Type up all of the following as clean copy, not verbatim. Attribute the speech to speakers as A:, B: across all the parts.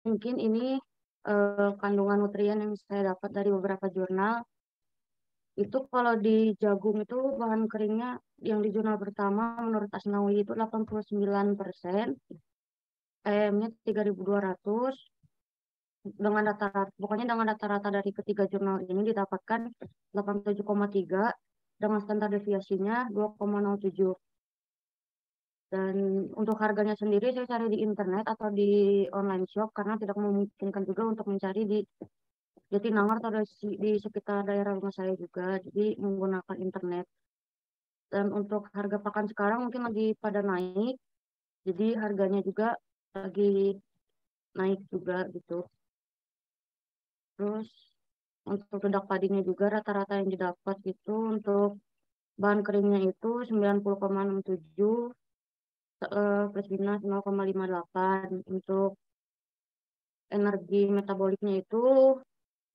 A: Mungkin ini kandungan nutrien yang saya dapat dari beberapa jurnal. Itu kalau di jagung itu bahan keringnya yang di jurnal pertama menurut Asnawi itu 89%, EM-nya 3.200, dengan rata-rata, pokoknya dengan rata-rata dari ketiga jurnal ini didapatkan 87,3 dengan standar deviasinya 2,07. Dan untuk harganya sendiri saya cari di internet atau di online shop karena tidak memungkinkan juga untuk mencari di Jatinangor atau di sekitar daerah rumah saya juga, jadi menggunakan internet. Dan untuk harga pakan sekarang mungkin lagi pada naik, jadi harganya juga lagi naik juga gitu. Terus untuk dedak padinya juga rata-rata yang didapat itu untuk bahan keringnya itu 90,67, plus minus 0,58. Untuk energi metaboliknya itu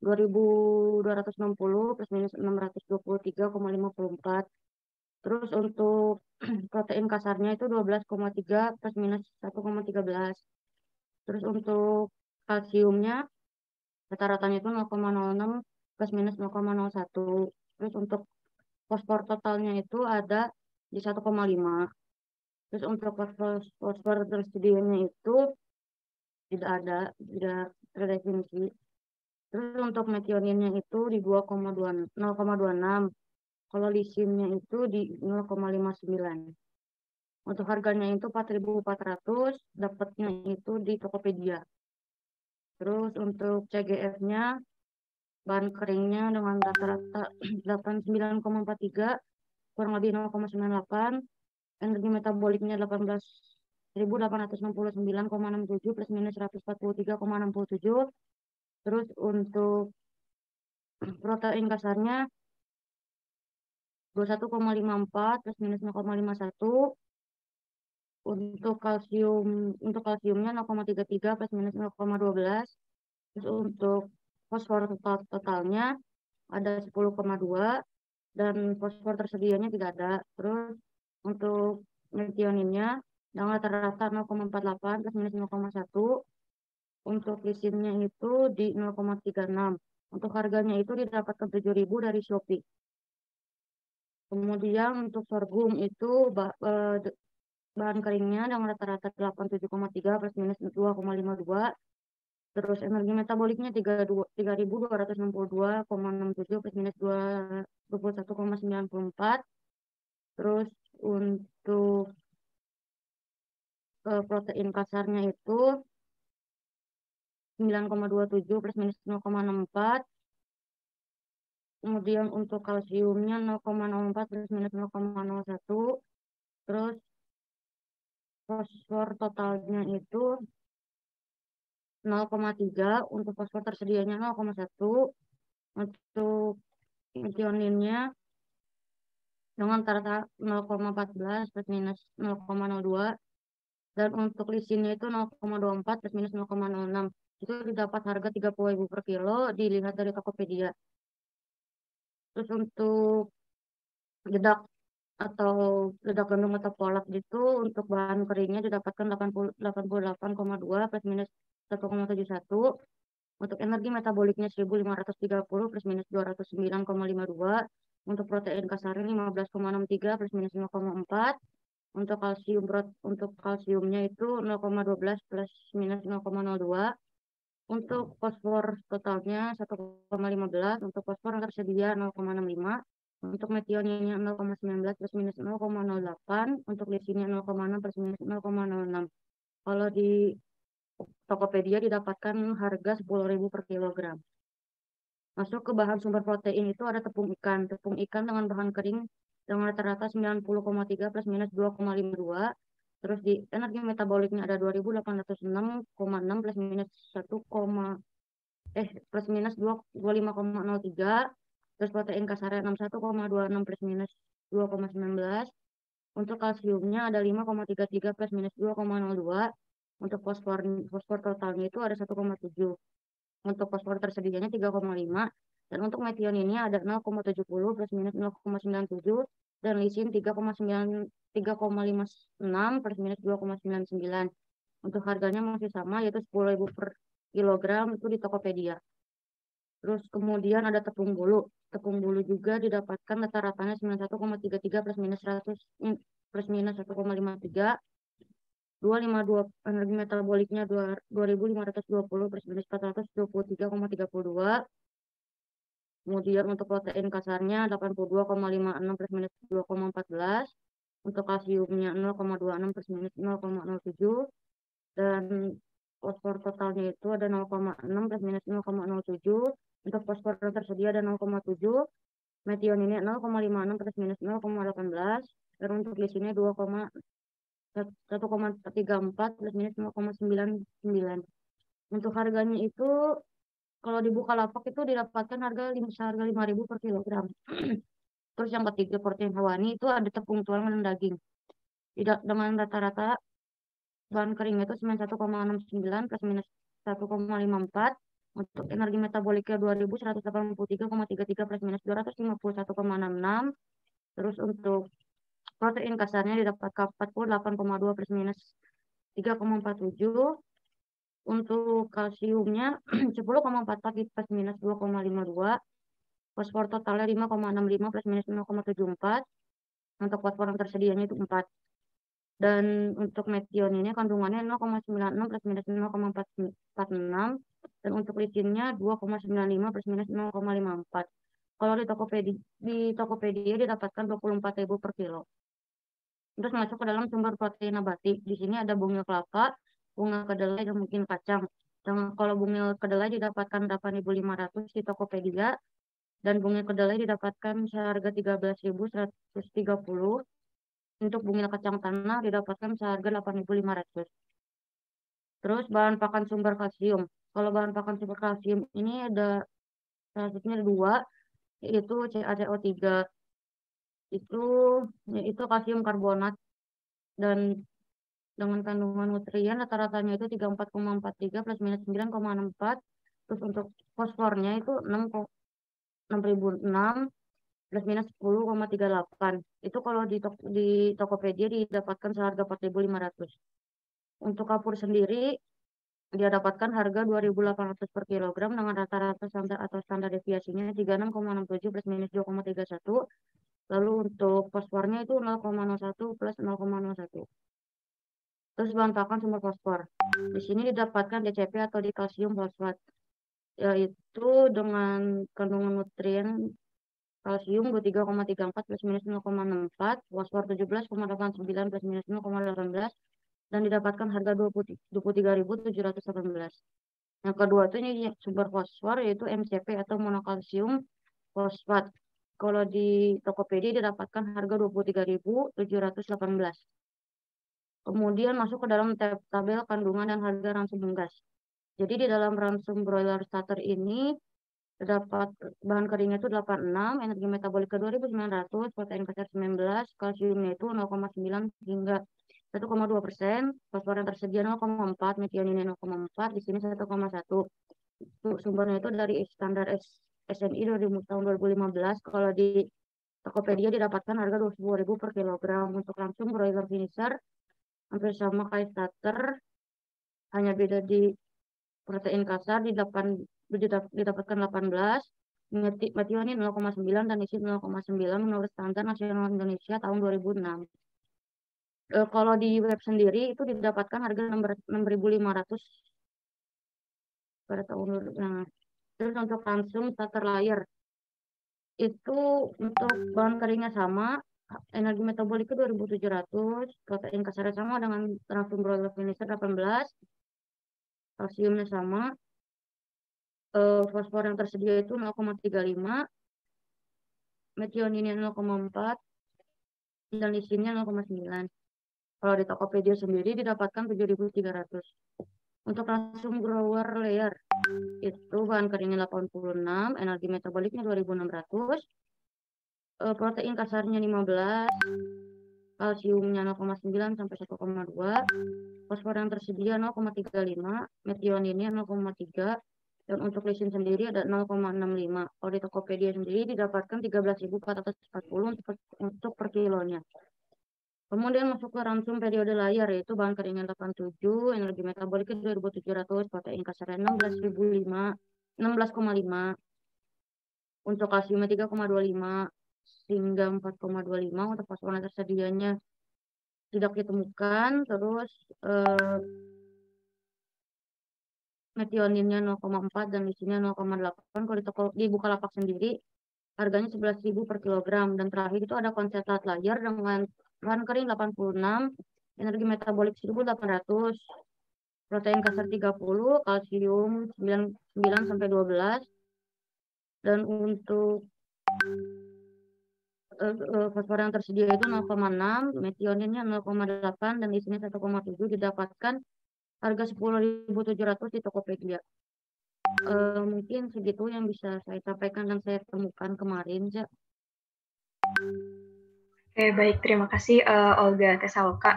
A: 2.260 plus minus 623,54. Terus untuk protein kasarnya itu 12,3 plus minus 1,13. Terus untuk kalsiumnya rata-ratanya itu 0,06 plus minus 0,01. Terus untuk fosfor totalnya itu ada di 1,5. Terus untuk fosfor tersedianya itu tidak terdefinisi. Terus untuk metioninnya itu di 0,26. Kalau lisinnya itu di 0,59. Untuk harganya itu 4.400, dapatnya itu di Tokopedia. Terus untuk CGF-nya, bahan keringnya dengan rata-rata 89,43, kurang lebih 0,98, energi metaboliknya 18.869,67 plus minus 143,67. Terus untuk protein kasarnya 21,54 plus minus 0,51. Untuk kalsiumnya 0,33 plus minus 0,12. Terus untuk fosfor totalnya ada 10,2 dan fosfor tersedianya tidak ada. Terus untuk metioninnya yang rata-rata 0,48 plus minus 0,1. Untuk lisinnya itu di 0,36. Untuk harganya itu didapatkan 7.000 dari Shopee. Kemudian untuk sorghum itu bahan keringnya dengan rata-rata 87,3 plus minus 2,52. Terus energi metaboliknya 3.262,67 plus minus 21,94. Terus untuk protein kasarnya itu 9,27 plus minus 0,64. Kemudian untuk kalsiumnya 0,04 plus minus 0,01. Terus fosfor totalnya itu 0,3. Untuk fosfor tersedianya 0,1. Untuk metioninnya dengan rata 0,14 plus minus 0,02. Dan untuk lisinnya itu 0,24 plus minus 0,06. Itu didapat harga 30.000 per kilo dilihat dari Tokopedia. Terus untuk dedak atau dedak gandum atau polak itu untuk bahan keringnya didapatkan 88,2 plus minus 1,71. Untuk energi metaboliknya 1.530 plus minus 209,52. Untuk protein kasarnya 15,63 plus minus 0,4. Untuk kalsiumnya itu 0,12 plus minus 0,02. Untuk fosfor totalnya 1,15. Untuk fosfor yang tersedia 0,65. Untuk metioninnya 0,19 plus minus 0,08. Untuk lisinnya 0,6 plus minus 0,06. Kalau di Tokopedia didapatkan harga 10.000 per kilogram. Masuk ke bahan sumber protein itu ada tepung ikan. Tepung ikan dengan bahan kering dengan rata-rata 90,3 plus minus 2,52. Terus di energi metaboliknya ada 2.806,6 plus minus 1, plus minus 25,03. Terus protein kasarnya 61,26 plus minus 2,19. Untuk kalsiumnya ada 5,33 plus minus 2,02. Untuk fosfor totalnya itu ada 1,7. Untuk fosfor tersedianya 3,5. Dan untuk metioninnya ada 0,70 plus minus 0,97. Dan lisin 3,56 plus minus 2,99. Untuk harganya masih sama yaitu 10.000 per kilogram itu di Tokopedia. Terus kemudian ada tepung bulu. Tepung bulu juga didapatkan rata-ratanya 91,33 plus minus 100 plus minus 1,53. 252 energi metaboliknya 2520 plus minus 423,32. Kemudian untuk protein kasarnya 82,56 plus minus 2,14. Untuk kalsiumnya 0,26 plus minus 0,07. Dan fosfor totalnya itu ada 0,6 plus minus 0,07. Untuk fosfor yang tersedia ada 0,7. Metioninnya 0,56 plus minus 0,18. Dan untuk lisinnya 1,34 plus minus 0,99. Untuk harganya itu kalau di Bukalapak itu didapatkan seharga 5.000 per kilogram. Terus yang ketiga protein hewani itu ada tepung tulang dan daging. Dengan rata-rata bahan keringnya itu 91,69 plus minus 1,54. Untuk energi metaboliknya 2183,33 plus minus 251,66. Terus untuk protein kasarnya didapatkan 48,2 plus minus 3,47. Untuk kalsiumnya 10,44 plus minus 2,52. Fosfor totalnya 5,65 plus minus 0,74. Untuk fosfor yang tersedianya itu 4. Dan untuk metion ini kandungannya 0,96 plus minus 0,46. Dan untuk lisinnya 2,95 plus minus 0,54. Kalau di Tokopedia didapatkan 24.000 per kilo. Terus masuk ke dalam sumber protein nabati. Di sini ada bungil kelapa, bunga kedelai, dan mungkin kacang. Dan kalau bungil kedelai didapatkan 8.500 di Tokopedia. Dan bungil kedelai didapatkan seharga 13.130. Untuk bungil kacang tanah didapatkan seharga 8.500. Terus bahan pakan sumber kalsium. Kalau bahan pakan sumber kalsium ini ada salah satunya ada 2, yaitu CaCO3. Itu kalsium karbonat dan dengan kandungan nutrien rata-ratanya itu 34,43 plus minus 9,64. Terus untuk fosfornya itu 6.006 plus minus 10,38. Itu kalau di Tokopedia didapatkan seharga 4.500. Untuk kapur sendiri dia dapatkan harga 2.800 per kilogram dengan rata-rata standar atau standar deviasinya 36,67 plus minus 2,31. Lalu untuk fosfornya itu 0,01 plus 0,01. Terus bahan pakan sumber fosfor. Di sini didapatkan DCP atau di kalsium fosfat, yaitu dengan kandungan nutrien kalsium 23,34 plus minus 0,64, fosfor 17,89 plus minus 0,18, dan didapatkan harga 23.718. Yang kedua itu ini sumber fosfor yaitu MCP atau monokalsium fosfat. Kalau di Tokopedia didapatkan harga 23.718. Kemudian masuk ke dalam tabel kandungan dan harga ransum unggas. Jadi di dalam ransum broiler starter ini terdapat bahan keringnya itu 86, energi metabolik ke 2.900, protein kasar 19, kalsiumnya itu 0,9 hingga 1,2%, fosfor yang tersedia 0,4, metioninnya 0,4, di sini 1,1. Itu sumbernya itu dari standar SNI tahun 2015. Kalau di Tokopedia didapatkan harga 20.000 per kilogram. Untuk langsung broiler finisher hampir sama kayak starter, hanya beda di protein kasar didapatkan 18, metionin 0,9 dan isi 0,9 menurut standar nasional Indonesia tahun 2006. Kalau di web sendiri itu didapatkan harga 6.500 pada tahun 2000. Nah, terus untuk langsung starter layer itu untuk bahan keringnya sama, energi metabolik ke 2.700, protein kasarnya sama dengan langsung broiler finisher 18, kalsiumnya sama, fosfor yang tersedia itu 0,35, metioninnya 0,4, dan lisinnya 0,9. Kalau di Tokopedia sendiri didapatkan 7.300. Untuk langsung grower layer itu bahan keringnya 86, energi metaboliknya 2.600, protein kasarnya 15, kalsiumnya 0,9 sampai 1,2, fosfor yang tersedia 0,35, metioninnya 0,3, dan untuk lisin sendiri ada 0,65. Kalau di Tokopedia sendiri didapatkan 13.440 untuk per kilonya. Kemudian masuk ke ransum periode layar, yaitu bahan keringan 87, energi metaboliknya 2.700, protein kasarnya 16,5, untuk kalsiumnya 3,25 hingga 4,25, untuk fosfor tersedianya tidak ditemukan. Terus metioninnya 0,4 dan lisinya 0,8. Kalau di Bukalapak sendiri harganya 11.000 per kilogram. Dan terakhir itu ada konsentrat layar dengan bahan kering 86, energi metabolik 1.800, protein kasar 30, kalsium 9 sampai 12. Dan untuk fosfor yang tersedia itu 0,6, metioninnya 0,8 dan isinya 1,7, didapatkan harga 10.700 di Tokopedia. Mungkin segitu yang bisa saya sampaikan dan saya temukan kemarin, Cak.
B: Oke, baik, terima kasih Olga Tesaloka.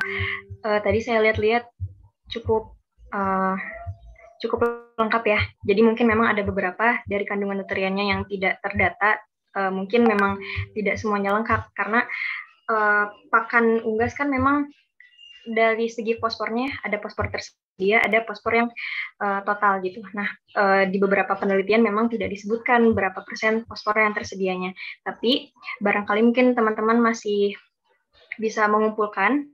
B: Tadi saya lihat-lihat cukup lengkap ya. Jadi mungkin memang ada beberapa dari kandungan nutriennya yang tidak terdata. Mungkin memang tidak semuanya lengkap karena pakan unggas kan memang dari segi fosfornya ada fosfor tersedia, ada fosfor yang total gitu. Nah, di beberapa penelitian memang tidak disebutkan berapa persen fosfor yang tersedianya. Tapi barangkali mungkin teman-teman masih bisa mengumpulkan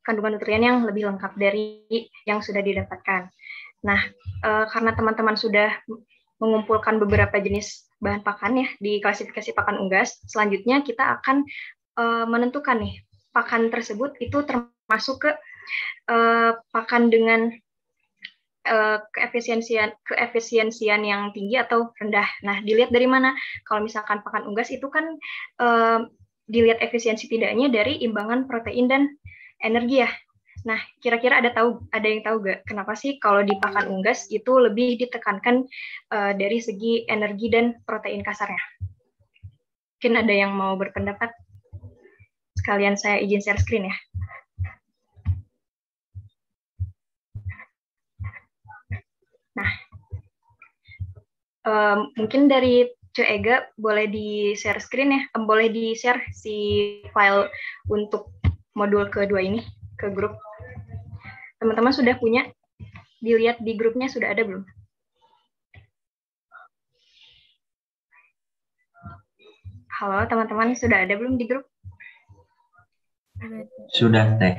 B: kandungan nutrien yang lebih lengkap dari yang sudah didapatkan. Nah, karena teman-teman sudah mengumpulkan beberapa jenis bahan pakan ya di klasifikasi pakan unggas, selanjutnya kita akan menentukan nih pakan tersebut itu termasuk ke pakan dengan keefisiensian yang tinggi atau rendah. Nah, dilihat dari mana? Kalau misalkan pakan unggas itu kan dilihat efisiensi tidaknya dari imbangan protein dan energi ya. Nah, kira-kira ada yang tahu gak kenapa sih kalau di pakan unggas itu lebih ditekankan dari segi energi dan protein kasarnya? Mungkin ada yang mau berpendapat? Sekalian saya izin share screen ya. Nah, mungkin dari Ega boleh di share screen ya, boleh di share si file untuk modul kedua ini ke grup. Teman-teman sudah punya? Dilihat di grupnya sudah ada belum? Halo teman-teman, sudah ada belum di grup?
C: Sudah, Teh.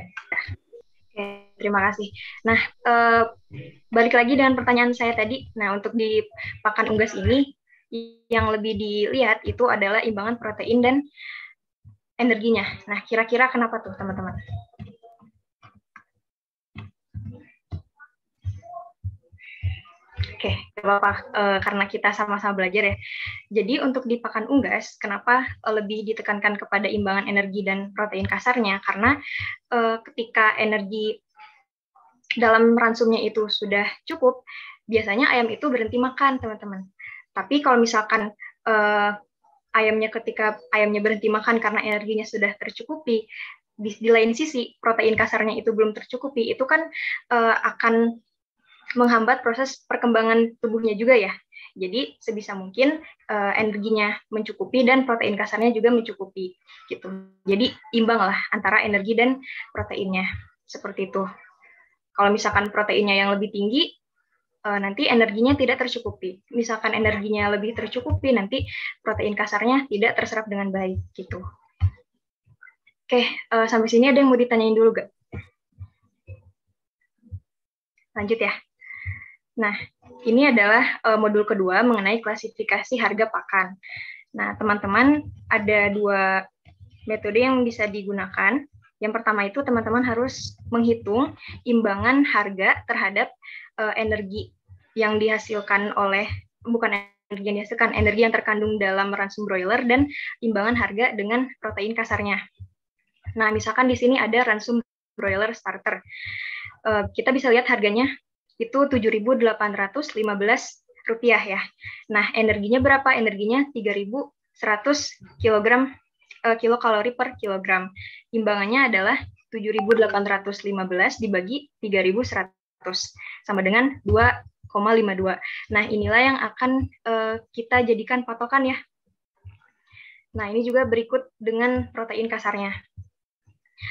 B: Oke, terima kasih. Nah, balik lagi dengan pertanyaan saya tadi. Nah, untuk di pakan unggas ini, yang lebih dilihat itu adalah imbangan protein dan energinya. Nah, kira-kira kenapa tuh, teman-teman? Oke, apa-apa, karena kita sama-sama belajar ya. Jadi untuk di pakan unggas, kenapa lebih ditekankan kepada imbangan energi dan protein kasarnya? Karena ketika energi dalam ransumnya itu sudah cukup, biasanya ayam itu berhenti makan, teman-teman. Tapi kalau misalkan ketika ayamnya berhenti makan karena energinya sudah tercukupi, di lain sisi protein kasarnya itu belum tercukupi, itu kan akan menghambat proses perkembangan tubuhnya juga ya. Jadi sebisa mungkin energinya mencukupi dan protein kasarnya juga mencukupi gitu. Jadi imbang lah antara energi dan proteinnya seperti itu. Kalau misalkan proteinnya yang lebih tinggi, nanti energinya tidak tercukupi. Misalkan energinya lebih tercukupi, nanti protein kasarnya tidak terserap dengan baik gitu. Oke, sampai sini ada yang mau ditanyain dulu gak? Lanjut ya. Nah, ini adalah modul kedua mengenai klasifikasi harga pakan. Nah, teman-teman ada dua metode yang bisa digunakan. Yang pertama itu teman-teman harus menghitung imbangan harga terhadap energi yang dihasilkan oleh, bukan energi yang dihasilkan, energi yang terkandung dalam ransum broiler dan imbangan harga dengan protein kasarnya. Nah, misalkan di sini ada ransum broiler starter. Kita bisa lihat harganya itu Rp7.815 ya. Nah, energinya berapa? Energinya 3.100 kilokalori per kilogram. Imbangannya adalah 7.815 dibagi 3.100 sama dengan 2,52. Nah, inilah yang akan kita jadikan patokan ya. Nah, ini juga berikut dengan protein kasarnya.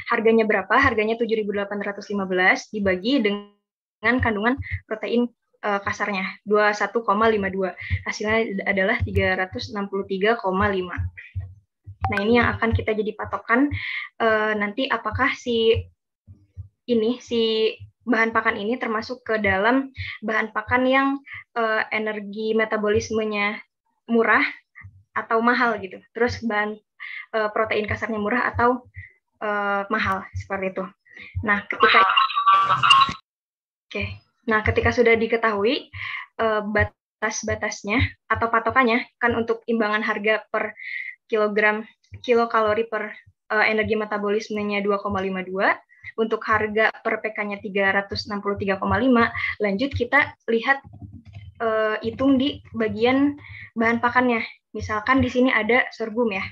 B: Harganya berapa? Harganya 7.815 dibagi dengan kandungan protein kasarnya 21,52. Hasilnya adalah 363,5. Nah, ini yang akan kita jadi patokan nanti apakah si bahan pakan ini termasuk ke dalam bahan pakan yang energi metabolismenya murah atau mahal gitu. Terus bahan protein kasarnya murah atau mahal seperti itu. Nah, ketika sudah diketahui batas-batasnya atau patokannya kan untuk imbangan harga per kilokalori per energi metabolismenya 2,52, untuk harga per PK-nya 363,5. Lanjut kita lihat hitung di bagian bahan pakannya. Misalkan di sini ada sorghum ya.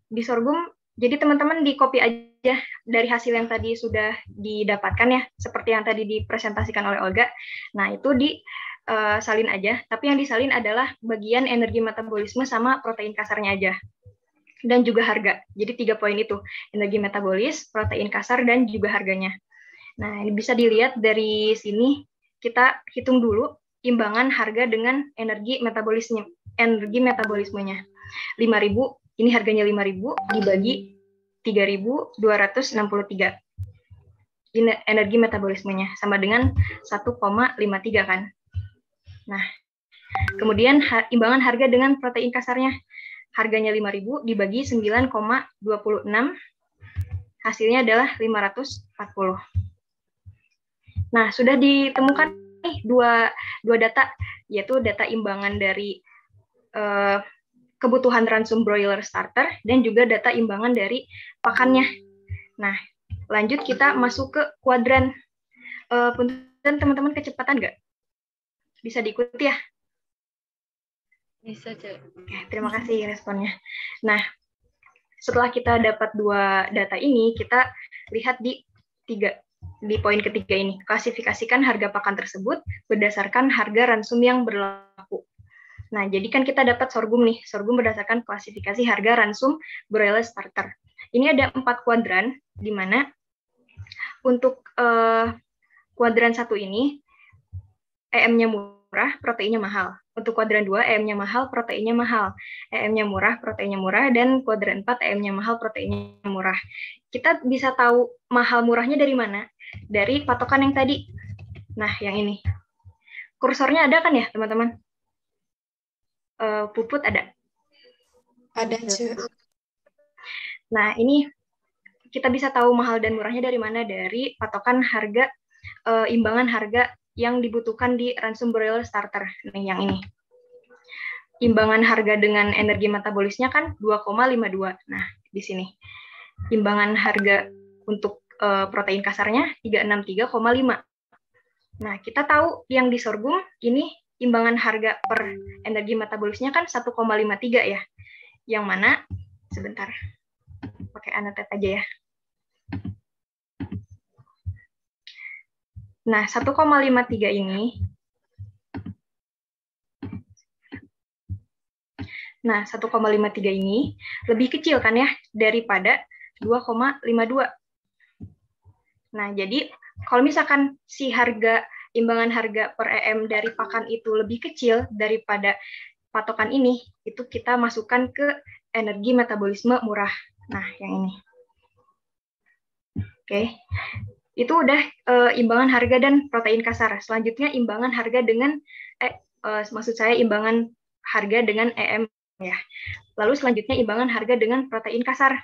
B: Di sorghum, jadi teman-teman di copy aja dari hasil yang tadi sudah didapatkan ya, seperti yang tadi dipresentasikan oleh Olga. Nah, itu salin aja, tapi yang disalin adalah bagian energi metabolisme sama protein kasarnya aja. Dan juga harga. Jadi 3 poin itu, energi metabolis, protein kasar, dan juga harganya. Nah, ini bisa dilihat dari sini, kita hitung dulu imbangan harga dengan energi metabolismenya. 5.000, ini harganya 5.000 dibagi 3.263. Ini energi metabolismenya, sama dengan 1,53 kan. Nah, kemudian imbangan harga dengan protein kasarnya. Harganya 5.000 dibagi 9,26. Hasilnya adalah 540. Nah, sudah ditemukan nih dua data, yaitu data imbangan dari kebutuhan ransum broiler starter dan juga data imbangan dari pakannya. Nah, lanjut kita masuk ke kuadran. Punten teman-teman, kecepatan nggak? Bisa diikuti ya?
A: Bisa, Cek.
B: Oke, terima kasih responnya. Nah, setelah kita dapat 2 data ini, kita lihat di poin ketiga ini. Klasifikasikan harga pakan tersebut berdasarkan harga ransum yang berlaku. Nah, jadi kan kita dapat sorghum nih. Sorghum berdasarkan klasifikasi harga ransum broiler starter. Ini ada 4 kuadran, di mana untuk kuadran 1 ini, EM-nya murah, proteinnya mahal. Untuk kuadran 2, EM-nya mahal, proteinnya mahal. EM-nya murah, proteinnya murah, dan kuadran 4, EM-nya mahal, proteinnya murah. Kita bisa tahu mahal murahnya dari mana? Dari patokan yang tadi. Nah, yang ini. Kursornya ada kan ya, teman-teman? Puput ada?
C: Ada, Cek.
B: Nah, ini kita bisa tahu mahal dan murahnya dari mana? Dari patokan harga, imbangan harga yang dibutuhkan di ransum broiler starter. Nih, yang ini. Imbangan harga dengan energi metabolisnya kan 2,52. Nah, di sini. Imbangan harga untuk protein kasarnya 363,5. Nah, kita tahu yang di sorghum ini imbangan harga per energi metabolisnya kan 1,53 ya. Yang mana, sebentar, pakai annotate aja ya. Nah, 1,53 ini, lebih kecil kan ya daripada 2,52. Nah, jadi kalau misalkan si imbangan harga per EM dari pakan itu lebih kecil daripada patokan ini, itu kita masukkan ke energi metabolisme murah. Nah, yang ini. Oke. Itu udah imbangan harga dan protein kasar. Selanjutnya imbangan harga dengan imbangan harga dengan EM ya. Lalu selanjutnya imbangan harga dengan protein kasar.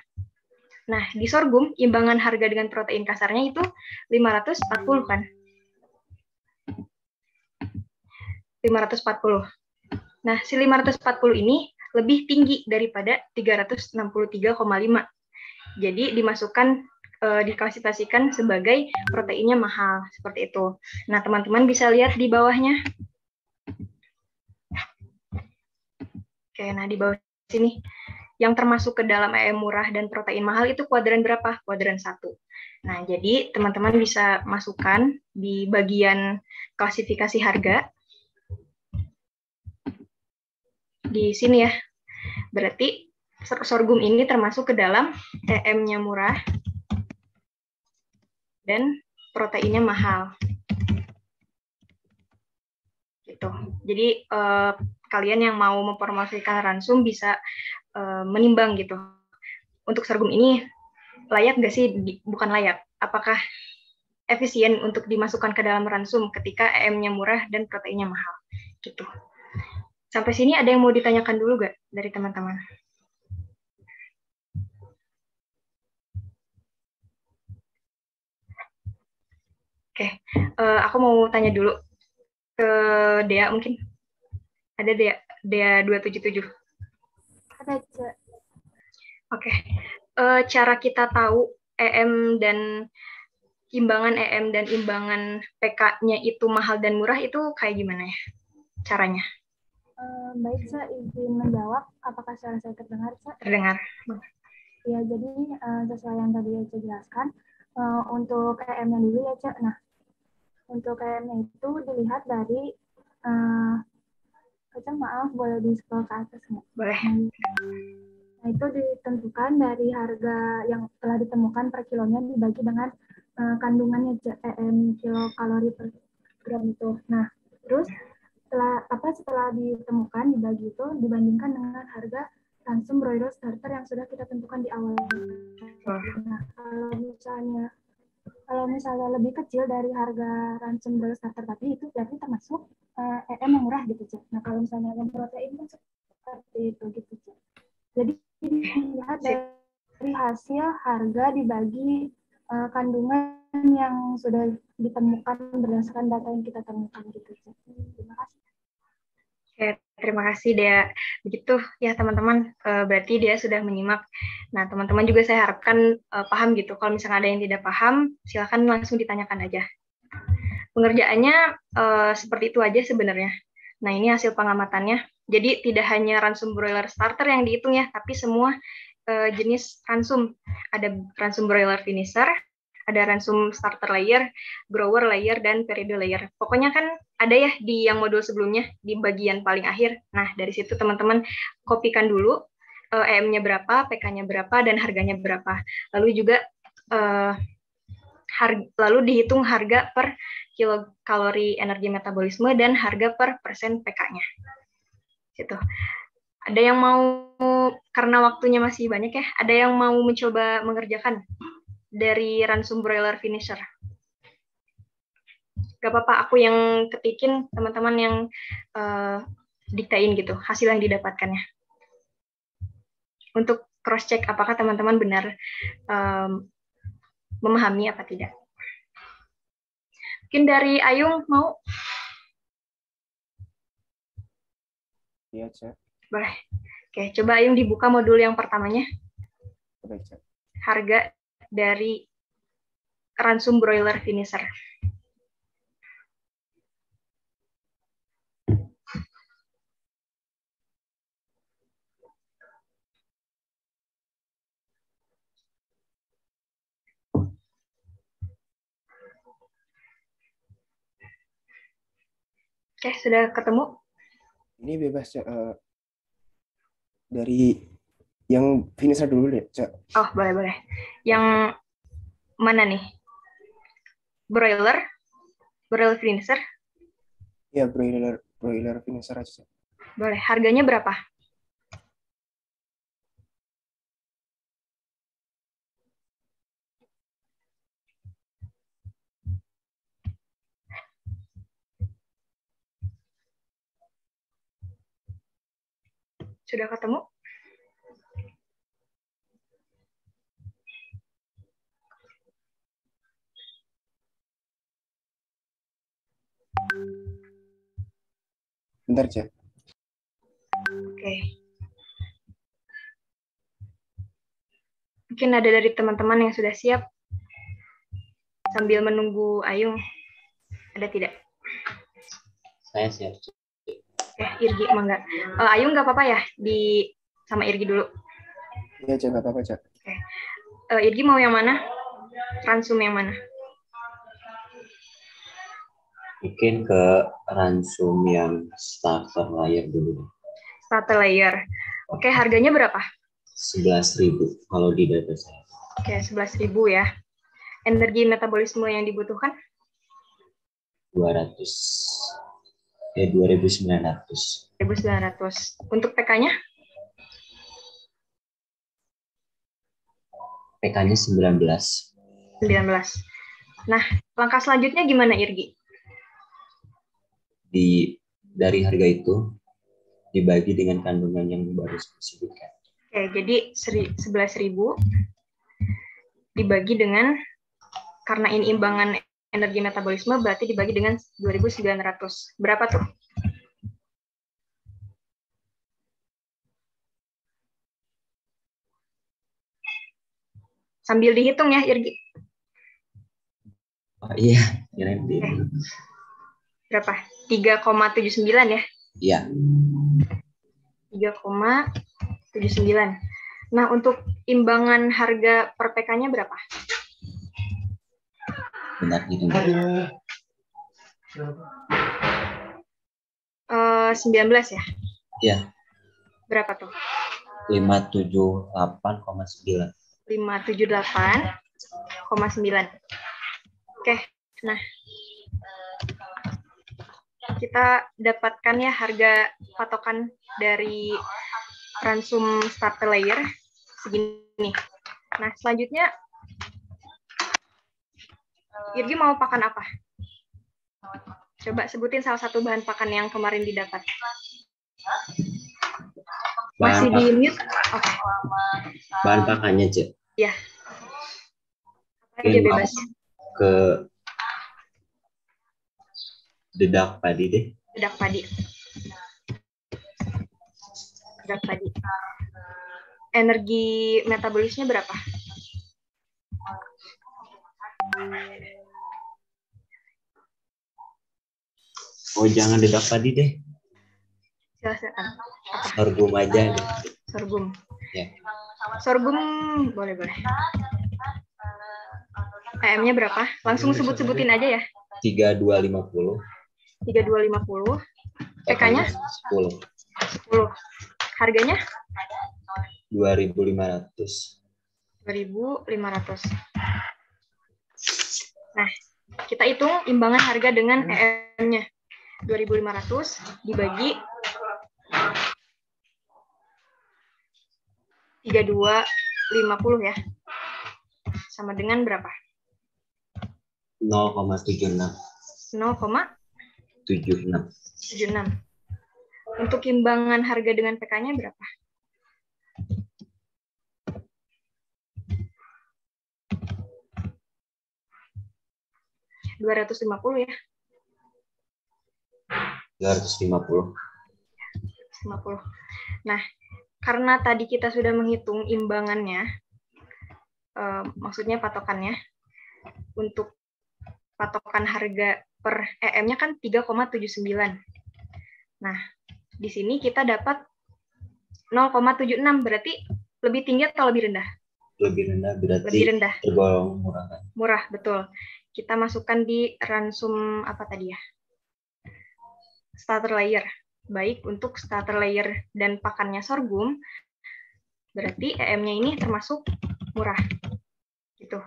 B: Nah, di sorghum imbangan harga dengan protein kasarnya itu 540 kan? 540. Nah, si 540 ini lebih tinggi daripada 363,5. Jadi dimasukkan, diklasifikasikan sebagai proteinnya mahal, seperti itu. Nah, teman-teman bisa lihat di bawahnya. Oke, nah di bawah sini. Yang termasuk ke dalam EM murah dan protein mahal itu kuadran berapa? Kuadran 1. Nah, jadi teman-teman bisa masukkan di bagian klasifikasi harga. Di sini ya. Berarti sorghum ini termasuk ke dalam EM-nya murah dan proteinnya mahal. Gitu. Jadi kalian yang mau mempromosikan ransum bisa menimbang gitu. Untuk sorghum ini layak nggak sih? Bukan layak. Apakah efisien untuk dimasukkan ke dalam ransum ketika EM-nya murah dan proteinnya mahal? Gitu. Sampai sini ada yang mau ditanyakan dulu nggak dari teman-teman? Oke, aku mau tanya dulu ke Dea mungkin. Ada Dea 277.
C: Ada, Cak.
B: Oke. Cara kita tahu EM dan imbangan EM dan imbangan PK-nya itu mahal dan murah itu kayak gimana ya caranya?
C: Baik, Cak, izin menjawab. Apakah suara saya terdengar, Cak?
B: Terdengar.
C: Ya, jadi sesuai yang tadi Cak jelaskan, untuk EM-nya dulu ya, Cak. Nah, untuk EM-nya itu dilihat dari, Cak, maaf, boleh di-scroll ke atas nggak?
B: Boleh.
C: Nah, itu ditentukan dari harga yang telah ditemukan per kilonya dibagi dengan kandungannya, Cak, EM kilokalori per gram itu. Nah, terus setelah ditemukan dibagi itu dibandingkan dengan harga ransum broiler starter yang sudah kita tentukan di awal. Nah, kalau misalnya lebih kecil dari harga ransum broiler starter tadi itu berarti termasuk EM yang murah gitu, Cak. Nah, kalau misalnya yang protein kan seperti itu gitu, Cak. Jadi dilihat dari hasil harga dibagi kandungan yang sudah ditemukan berdasarkan data yang kita temukan gitu, Cak. Terima kasih.
B: Oke, terima kasih Dea. Begitu ya teman-teman, berarti Dea sudah menyimak. Nah, teman-teman juga saya harapkan paham gitu. Kalau misalnya ada yang tidak paham, silakan langsung ditanyakan aja. Pengerjaannya seperti itu aja sebenarnya. Nah, ini hasil pengamatannya. Jadi tidak hanya ransum broiler starter yang dihitung ya, tapi semua jenis ransum. Ada ransum broiler finisher, ada ransum starter layer, grower layer, dan periode layer. Pokoknya kan ada ya di yang modul sebelumnya, di bagian paling akhir. Nah, dari situ teman-teman kopikan dulu EM-nya berapa, PK-nya berapa, dan harganya berapa. Lalu juga lalu dihitung harga per kilokalori energi metabolisme dan harga per persen PK-nya. Gitu. Ada yang mau, karena waktunya masih banyak ya, ada yang mau mencoba mengerjakan dari ransum broiler finisher? Gak apa-apa, aku yang ketikin, teman-teman yang diktain gitu, hasil yang didapatkannya. Untuk cross-check apakah teman-teman benar memahami apa tidak. Mungkin dari Ayung mau?
D: Iya, Cak.
B: Boleh. Oke, coba Ayung dibuka modul yang pertamanya.
D: Baik, Cak.
B: Harga dari ransum broiler finisher. Oke, sudah ketemu?
D: Ini bebas, Cak. Dari yang finisher dulu deh, Cak.
B: Oh, boleh. Yang mana nih? Broiler finisher?
D: Ya, broiler finisher aja, Cak.
B: Boleh. Harganya berapa? Sudah ketemu?
D: Bentar, Cak.
B: Oke. Mungkin ada dari teman-teman yang sudah siap sambil menunggu Ayung. Ada tidak?
E: Saya siap.
B: Irgi, mangga. Ayung nggak apa-apa ya sama Irgi dulu.
D: Iya, Cak, nggak apa-apa, Cak.
B: Oke. Irgi mau yang mana? Ransum yang mana?
E: Mungkin ke ransum yang starter layer dulu.
B: Starter layer. Oke, harganya berapa?
E: 11.000 kalau di data saya.
B: Oke, 11.000 ya. Energi metabolisme yang dibutuhkan?
E: 200. 2.900.
B: 2.900. Untuk PK-nya?
E: PK-nya 19.
B: 19. Nah, langkah selanjutnya gimana, Irgi?
E: Dari harga itu dibagi dengan kandungan yang baru disebutkan.
B: Oke, jadi 11.000 dibagi dengan, karena ini imbangan energi metabolisme, berarti dibagi dengan 2.900. Berapa tuh? Sambil dihitung ya, Irgi.
E: Oh, iya, kirain itu.
B: Berapa? 3,79 ya?
E: Iya.
B: 3,79. Nah, untuk imbangan harga per PK-nya berapa?
E: Benar gitu.
B: 19 ya?
E: Iya.
B: Berapa tuh?
E: 578,9.
B: 578,9. Oke, nah kita dapatkan ya harga patokan dari ransum starter layer segini. Nah, selanjutnya Irgi mau pakan apa? Coba sebutin salah satu bahan pakan yang kemarin didapat. Masih di mute? Oke.
E: Bahan pakannya, Cek.
B: Ya. Apa aja bebas.
E: Ke dedak padi deh.
B: Dedak padi. Dedak padi. Energi metabolisnya berapa?
E: Oh, jangan dedak padi deh.
B: Silakan.
E: Sorghum aja deh.
B: Sorghum.
E: Ya.
B: Sorghum boleh. PM-nya berapa? Langsung sebut-sebutin aja ya.
E: 3250.
B: 3250. PK-nya?
E: 10.
B: 10. Harganya?
E: 2.500.
B: 2.500. Nah, kita hitung imbangan harga dengan EM-nya. 2.500 dibagi 3250 ya. Sama dengan berapa?
E: 0,76.
B: 0,76. Untuk imbangan harga dengan PK-nya berapa? $250 ya.
E: 250.
B: 50. Nah, karena tadi kita sudah menghitung imbangannya, maksudnya patokannya, untuk patokan harga per EM-nya kan 3,79. Nah, di sini kita dapat 0,76, berarti lebih tinggi atau lebih rendah?
E: Lebih rendah, berarti
B: lebih rendah.
E: Tergolong murah kan?
B: Murah, betul. Kita masukkan di ransum apa tadi ya? Starter layer. Baik untuk starter layer dan pakannya sorghum, berarti EM-nya ini termasuk murah. Gitu.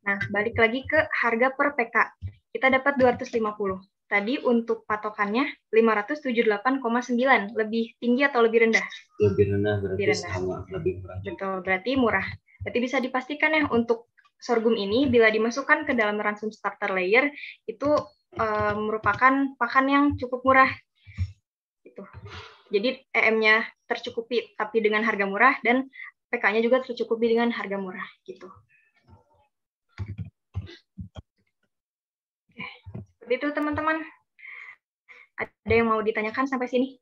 B: Nah, balik lagi ke harga per PK. Kita dapat 250. Tadi untuk patokannya 578,9. Lebih tinggi atau lebih rendah?
E: Lebih rendah, berarti
B: lebih rendah.
E: sama, lebih murah.
B: Betul, berarti murah. Berarti bisa dipastikan ya untuk sorghum ini bila dimasukkan ke dalam ransum starter layer itu merupakan pakan yang cukup murah. Gitu. Jadi EM-nya tercukupi tapi dengan harga murah dan PK-nya juga tercukupi dengan harga murah gitu. Oke. Seperti itu teman-teman. Ada yang mau ditanyakan sampai sini?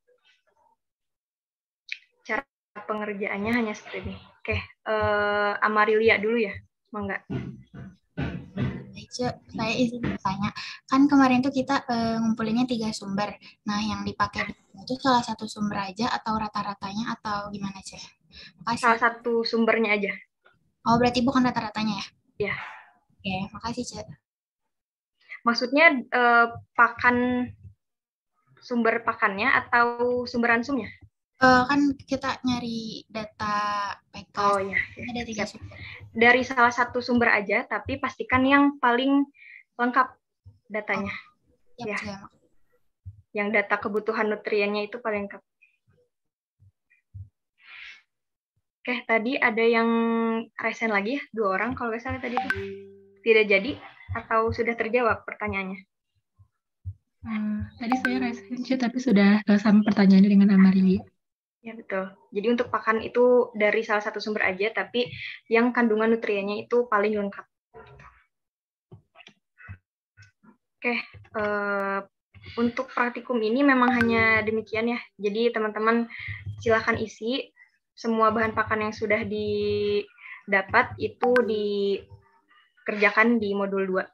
B: Cara pengerjaannya hanya seperti ini. Oke, Amarilia dulu ya, mangga.
F: Saya izin bertanya, kan kemarin tuh kita ngumpulinnya 3 sumber. Nah, yang dipakai itu salah satu sumber aja atau rata-ratanya atau gimana, Cek? Makasih.
B: Salah satu sumbernya aja.
F: Oh, berarti bukan rata-ratanya ya?
B: Iya.
F: Oke, makasih, Cek.
B: Maksudnya pakan sumber pakannya atau sumber ransumnya?
F: Kan kita nyari data PK.
B: Oh ya,
F: Ada 3
B: siap.
F: sumber.
B: Dari salah satu sumber aja, tapi pastikan yang paling lengkap datanya.
F: Siap,
B: Ya.
F: siap.
B: Yang data kebutuhan nutriennya itu paling lengkap. Oke, tadi ada yang resen lagi ya, 2 orang kalau nggak salah tadi itu. Tidak jadi atau sudah terjawab pertanyaannya?
G: Tadi saya resen, tapi sudah sama pertanyaannya dengan Amaria.
B: Ya, betul. Jadi untuk pakan itu dari salah satu sumber aja, tapi yang kandungan nutriennya itu paling lengkap. Oke, untuk praktikum ini memang hanya demikian ya. Jadi teman-teman silahkan isi semua bahan pakan yang sudah didapat itu dikerjakan di modul 2.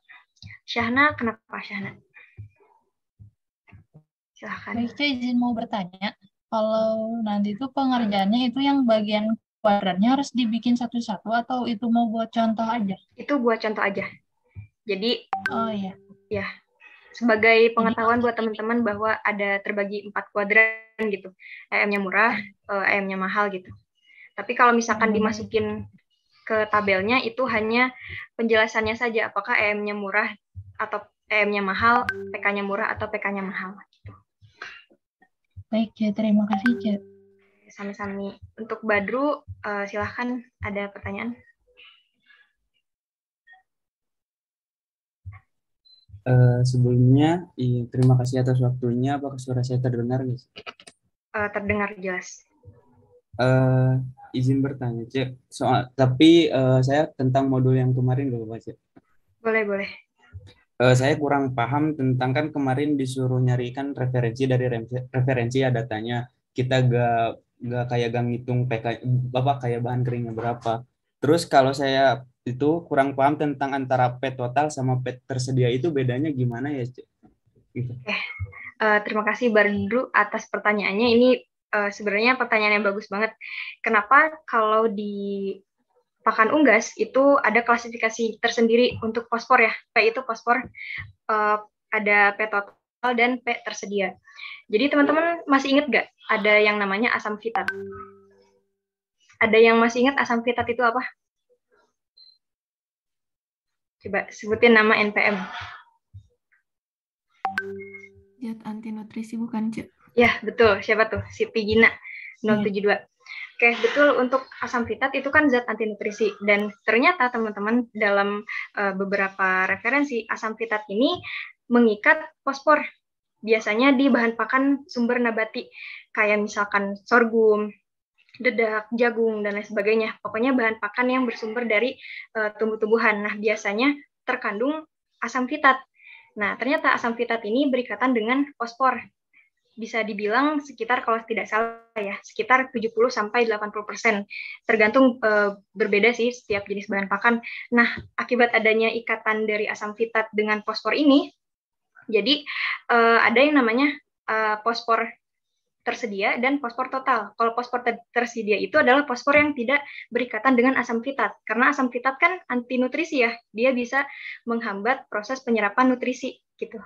B: Syahna, kenapa Syahna? Silahkan.
H: Baik, saya izin mau bertanya. Kalau nanti itu pengerjaannya itu yang bagian kuadratnya harus dibikin satu-satu atau itu mau buat contoh aja?
B: Itu buat contoh aja. Jadi,
H: Oh iya.
B: Ya, sebagai pengetahuan buat teman-teman bahwa ada terbagi 4 kuadran gitu. AM-nya murah, AM-nya mahal gitu. Tapi kalau misalkan dimasukin ke tabelnya itu hanya penjelasannya saja, apakah AM-nya murah atau AM-nya mahal, PK-nya murah atau PK-nya mahal. Gitu.
H: Baik, ya, terima kasih, Cek.
B: Sami-sami. Untuk Badru, silahkan ada pertanyaan.
I: Sebelumnya, terima kasih atas waktunya. Apakah suara saya terdengar, guys?
B: Terdengar jelas.
I: Izin bertanya, Cek. Tapi saya tentang modul yang kemarin, Bapak, Cek.
B: Boleh.
I: Saya kurang paham tentang, kan kemarin disuruh nyarikan referensi dari referensi ya datanya. Kita gak kayak ngitung PK, Bapak kayak bahan keringnya berapa. Terus kalau saya itu kurang paham tentang antara P total sama P tersedia itu bedanya gimana ya, Cek? Gitu.
B: Terima kasih Badru atas pertanyaannya. Ini sebenarnya pertanyaan yang bagus banget. Kenapa kalau di pakan unggas itu ada klasifikasi tersendiri untuk fosfor ya. P itu fosfor, ada P total dan P tersedia. Jadi teman-teman masih ingat nggak ada yang namanya asam fitat? Ada yang masih ingat asam fitat itu apa? Coba sebutin nama NPM.
G: Zat anti nutrisi bukan, Cek?
B: Ya, betul. Siapa tuh? Siti Gina 072. Oke, betul. Untuk asam fitat itu kan zat anti nutrisi. Dan ternyata teman-teman dalam beberapa referensi, asam fitat ini mengikat fosfor. Biasanya di bahan pakan sumber nabati. Kayak misalkan sorghum, dedak, jagung, dan lain sebagainya. Pokoknya bahan pakan yang bersumber dari tumbuh-tumbuhan. Nah, biasanya terkandung asam fitat. Nah, ternyata asam fitat ini berikatan dengan fosfor. Bisa dibilang sekitar, kalau tidak salah ya, sekitar 70-80%. Tergantung berbeda sih setiap jenis bahan pakan. Nah, akibat adanya ikatan dari asam fitat dengan fosfor ini, jadi ada yang namanya fosfor tersedia dan fosfor total. Kalau fosfor tersedia itu adalah fosfor yang tidak berikatan dengan asam fitat. Karena asam fitat kan anti nutrisi ya, dia bisa menghambat proses penyerapan nutrisi gitu.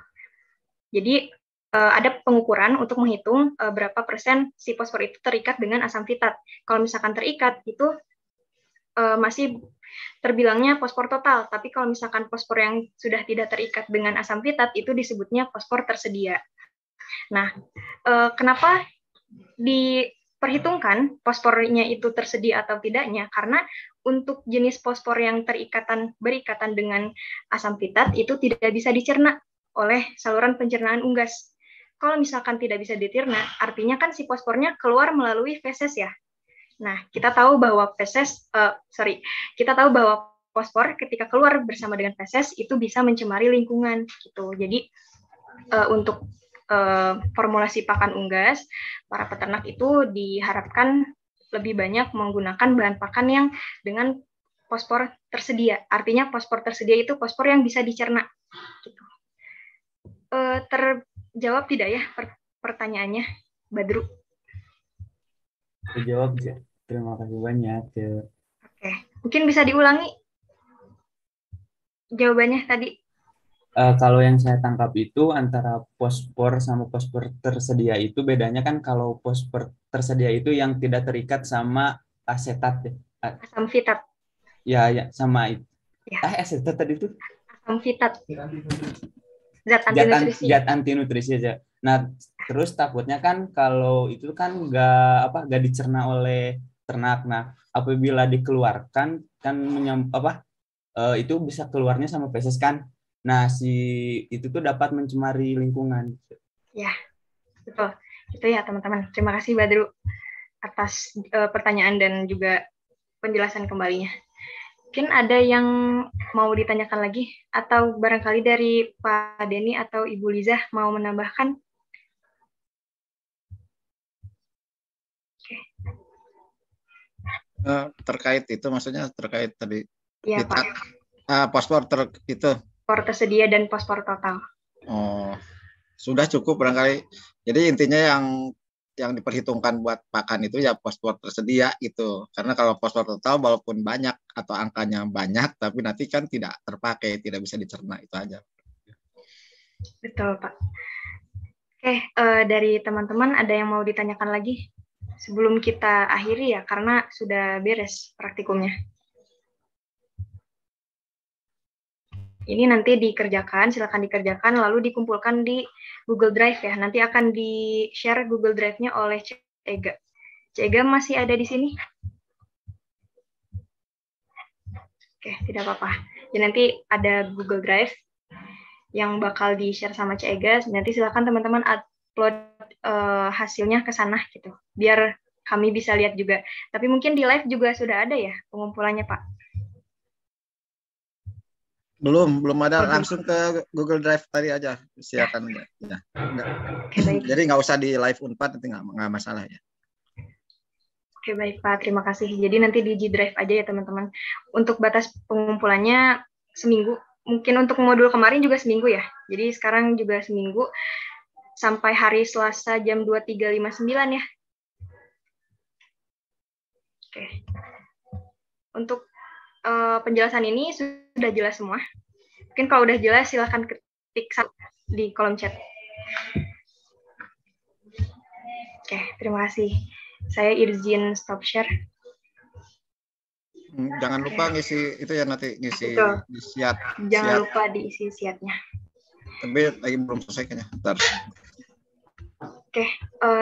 B: Jadi ada pengukuran untuk menghitung berapa persen si fosfor itu terikat dengan asam fitat. Kalau misalkan terikat itu masih terbilangnya fosfor total, tapi kalau misalkan fosfor yang sudah tidak terikat dengan asam fitat itu disebutnya fosfor tersedia. Nah, kenapa diperhitungkan fosfornya itu tersedia atau tidaknya? Karena untuk jenis fosfor yang berikatan dengan asam fitat itu tidak bisa dicerna oleh saluran pencernaan unggas. Kalau misalkan tidak bisa dicerna, artinya kan si fosfornya keluar melalui feses ya. Nah, kita tahu bahwa fosfor ketika keluar bersama dengan feses itu bisa mencemari lingkungan gitu. Jadi untuk formulasi pakan unggas, para peternak itu diharapkan lebih banyak menggunakan bahan pakan yang dengan fosfor tersedia. Artinya fosfor tersedia itu fosfor yang bisa dicerna. Gitu. Terjawab tidak ya pertanyaannya, Badru?
I: Terjawab, ya. Terima kasih banyak. Ya.
B: Oke, mungkin bisa diulangi jawabannya tadi.
I: Kalau yang saya tangkap itu antara pospor sama pospor tersedia itu bedanya kan kalau pospor tersedia itu yang tidak terikat sama asetat ya.
B: Asam fitat.
I: Ya, ya sama itu.
B: Ya.
I: Asetat tadi itu
B: Asam fitat. Zat anti nutrisi.
I: Zat anti nutrisi aja. Nah, terus takutnya kan kalau itu kan nggak dicerna oleh ternak. Nah, apabila dikeluarkan kan itu bisa keluarnya sama feses kan. Nah, itu tuh dapat mencemari lingkungan.
B: Ya, betul. Itu ya teman-teman. Terima kasih Badru atas pertanyaan dan juga penjelasan kembalinya. Mungkin ada yang mau ditanyakan lagi atau barangkali dari Pak Denny atau Ibu Liza mau menambahkan?
J: Oke. Terkait itu maksudnya terkait tadi
B: ya,
J: kita pospor itu
B: pospor tersedia dan pospor total.
J: Oh, sudah cukup barangkali. Jadi intinya yang diperhitungkan buat pakan itu ya pospor tersedia itu. Karena kalau pospor total walaupun banyak atau angkanya banyak, tapi nanti kan tidak terpakai, tidak bisa dicerna, itu aja.
B: Betul, Pak. Oke, dari teman-teman ada yang mau ditanyakan lagi? Sebelum kita akhiri ya, karena sudah beres praktikumnya. Ini nanti dikerjakan, silakan dikerjakan, lalu dikumpulkan di Google Drive ya. Nanti akan di-share Google Drive-nya oleh Cek Ega. Cek Ega masih ada di sini? Oke, tidak apa-apa. Jadi nanti ada Google Drive yang bakal di-share sama Cek Ega. Nanti silakan teman-teman upload hasilnya ke sana gitu. Biar kami bisa lihat juga. Tapi mungkin di live juga sudah ada ya pengumpulannya, Pak?
J: Belum ada, langsung ke Google Drive tadi aja, silakan ya. Jadi nggak usah di live Unpad, nanti nggak masalah ya.
B: Oke, baik Pak, terima kasih. Jadi nanti di G Drive aja ya teman-teman. Untuk batas pengumpulannya seminggu, mungkin untuk modul kemarin juga seminggu ya. Jadi sekarang juga seminggu sampai hari Selasa jam 23.59 ya. Oke. Untuk penjelasan ini sudah jelas semua. Mungkin kalau udah jelas silahkan ketik di kolom chat. Oke, terima kasih. Saya izin stop share.
J: Jangan lupa ngisi itu ya, nanti ngisi di siat.
B: Jangan lupa diisi siatnya.
J: Tapi lagi belum selesai kayaknya. Bentar.
B: Oke,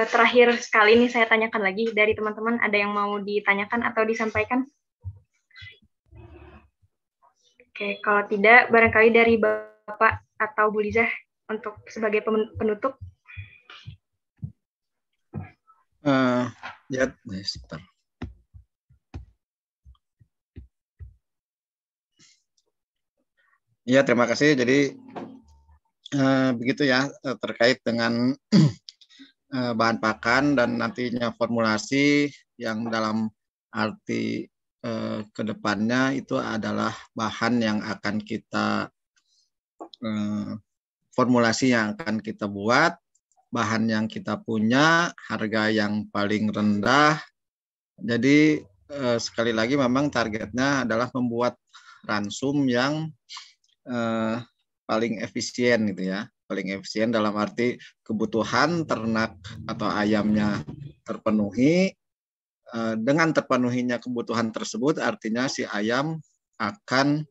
B: terakhir sekali ini saya tanyakan lagi dari teman-teman, ada yang mau ditanyakan atau disampaikan? Oke, kalau tidak, barangkali dari Bapak atau Bu Liza untuk sebagai penutup.
J: Ya, sebentar. Ya, terima kasih. Jadi begitu ya terkait dengan bahan pakan dan nantinya formulasi yang dalam arti kedepannya itu adalah bahan yang akan kita formulasi yang akan kita buat, bahan yang kita punya, harga yang paling rendah. Jadi sekali lagi memang targetnya adalah membuat ransum yang paling efisien gitu ya, paling efisien dalam arti kebutuhan ternak atau ayamnya terpenuhi. Dengan terpenuhinya kebutuhan tersebut artinya si ayam akan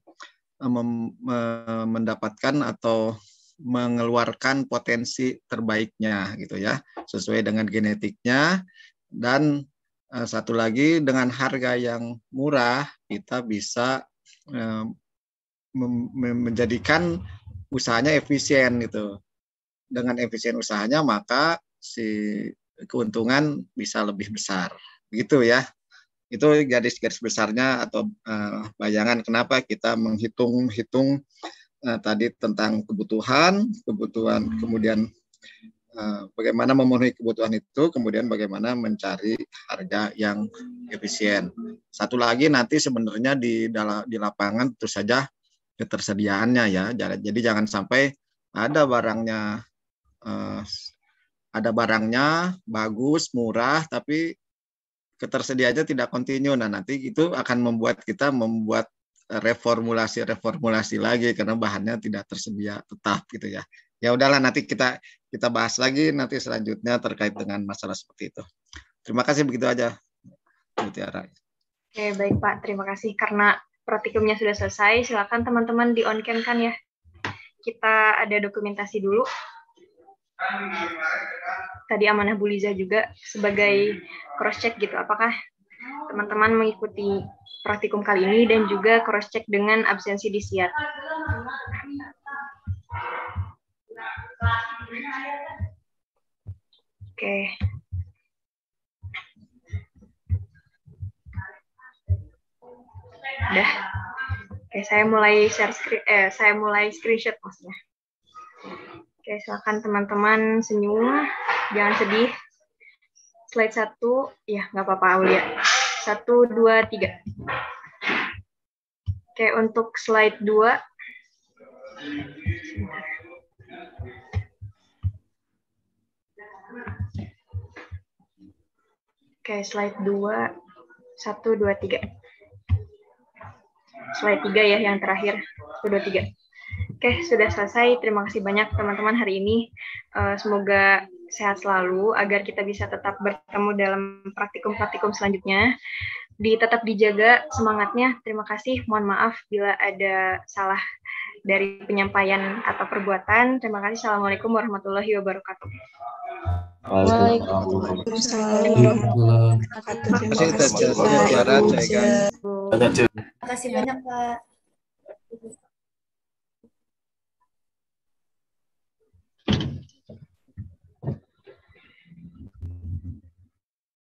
J: mendapatkan atau mengeluarkan potensi terbaiknya gitu ya, sesuai dengan genetiknya. Dan satu lagi, dengan harga yang murah kita bisa menjadikan usahanya efisien gitu. Dengan efisien usahanya maka si keuntungan bisa lebih besar. Gitu ya, itu garis-garis besarnya atau bayangan kenapa kita menghitung tadi tentang kebutuhan, kemudian bagaimana memenuhi kebutuhan itu, kemudian bagaimana mencari harga yang efisien. Satu lagi nanti sebenarnya di lapangan tentu saja ketersediaannya ya, jadi jangan sampai ada barangnya bagus, murah, tapi ketersediaannya tidak kontinu. Nah, nanti itu akan membuat kita reformulasi lagi karena bahannya tidak tersedia tetap gitu ya. Ya udahlah, nanti kita bahas lagi nanti selanjutnya terkait dengan masalah seperti itu. Terima kasih, begitu aja, Bu Tiara.
B: Oke, baik Pak, terima kasih. Karena praktikumnya sudah selesai, silakan teman-teman di on-cam kan ya. Kita ada dokumentasi dulu. Tadi amanah Bu Liza juga sebagai cross-check gitu, apakah teman-teman mengikuti praktikum kali ini dan juga cross-check dengan absensi di SIAT. Oke. Udah. Oke, saya mulai screenshot maksudnya. Oke, silakan teman-teman senyum, jangan sedih. Slide 1, ya nggak apa-apa Aulia. 1, 2, 3. Oke, untuk slide 2. Oke, slide 2. 1, 2, 3. Slide 3 ya, yang terakhir. 1, 2, 3. Oke, sudah selesai. Terima kasih banyak teman-teman hari ini. Semoga sehat selalu agar kita bisa tetap bertemu dalam praktikum-praktikum selanjutnya. Tetap dijaga semangatnya. Terima kasih. Mohon maaf bila ada salah dari penyampaian atau perbuatan. Terima kasih. Assalamualaikum warahmatullahi wabarakatuh.
K: Waalaikumsalam warahmatullahi wabarakatuh. Terima kasih, Pak.
C: Terima kasih banyak, Pak.